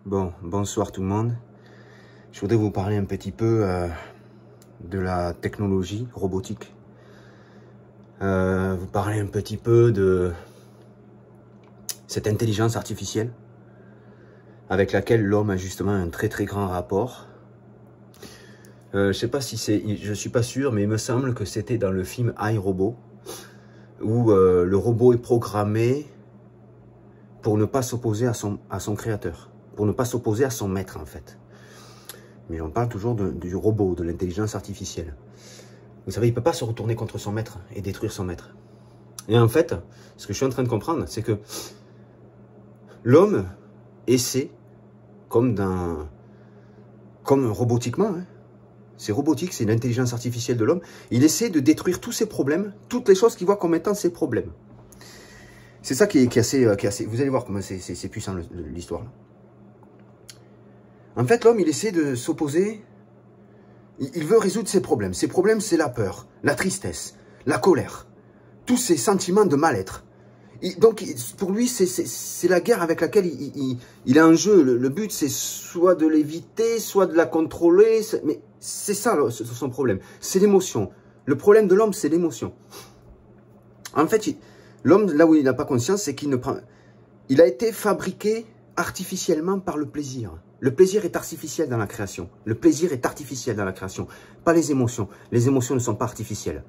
Bon, bonsoir tout le monde. Je voudrais vous parler un petit peu de la technologie robotique. Vous parler un petit peu de cette intelligence artificielle avec laquelle l'homme a justement un très grand rapport. Je sais pas si c'est, je suis pas sûr, mais il me semble que c'était dans le film iRobot où le robot est programmé pour ne pas s'opposer à son créateur, pour ne pas s'opposer à son maître en fait. Mais on parle toujours du robot, de l'intelligence artificielle. Vous savez, il ne peut pas se retourner contre son maître et détruire son maître. Et en fait, ce que je suis en train de comprendre, c'est que l'homme essaie, comme robotiquement, hein, c'est robotique, c'est l'intelligence artificielle de l'homme, il essaie de détruire tous ses problèmes, toutes les choses qu'il voit comme étant ses problèmes. C'est ça qui est assez... Vous allez voir comment c'est puissant l'histoire. En fait, l'homme, il essaie de s'opposer. Il veut résoudre ses problèmes. Ses problèmes, c'est la peur, la tristesse, la colère, tous ces sentiments de mal-être. Donc, pour lui, c'est la guerre avec laquelle il est en jeu. Le but, c'est soit de l'éviter, soit de la contrôler. Mais c'est ça son problème. C'est l'émotion. Le problème de l'homme, c'est l'émotion. En fait, l'homme, là où il n'a pas conscience, c'est il a été fabriqué artificiellement par le plaisir. Le plaisir est artificiel dans la création. Le plaisir est artificiel dans la création, pas les émotions. Les émotions ne sont pas artificielles.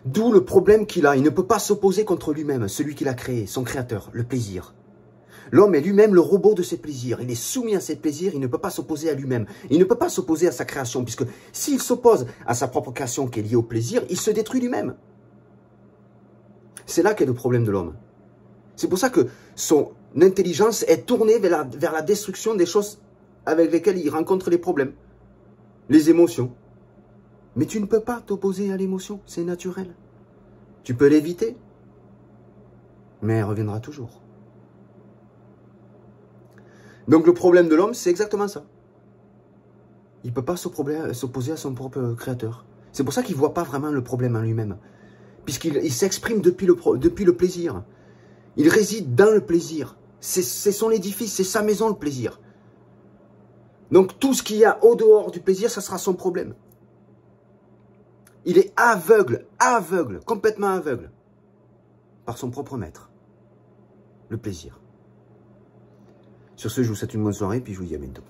D'où le problème qu'il a. Il ne peut pas s'opposer contre lui-même, celui qu'il a créé, son créateur, le plaisir. L'homme est lui-même le robot de ses plaisirs. Il est soumis à ses plaisirs, il ne peut pas s'opposer à lui-même. Il ne peut pas s'opposer à sa création, puisque s'il s'oppose à sa propre création qui est liée au plaisir, il se détruit lui-même. C'est là qu'est le problème de l'homme. C'est pour ça que son intelligence est tournée vers la destruction des choses avec lesquelles il rencontre les problèmes. Les émotions. Mais tu ne peux pas t'opposer à l'émotion, c'est naturel. Tu peux l'éviter, mais elle reviendra toujours. Donc le problème de l'homme, c'est exactement ça. Il ne peut pas s'opposer à son propre créateur. C'est pour ça qu'il ne voit pas vraiment le problème en lui-même. Puisqu'il s'exprime depuis le plaisir. Il réside dans le plaisir. C'est son édifice, c'est sa maison le plaisir. Donc tout ce qu'il y a au dehors du plaisir, ça sera son problème. Il est aveugle, complètement aveugle, par son propre maître. Le plaisir. Sur ce, je vous souhaite une bonne soirée, puis je vous dis à bientôt.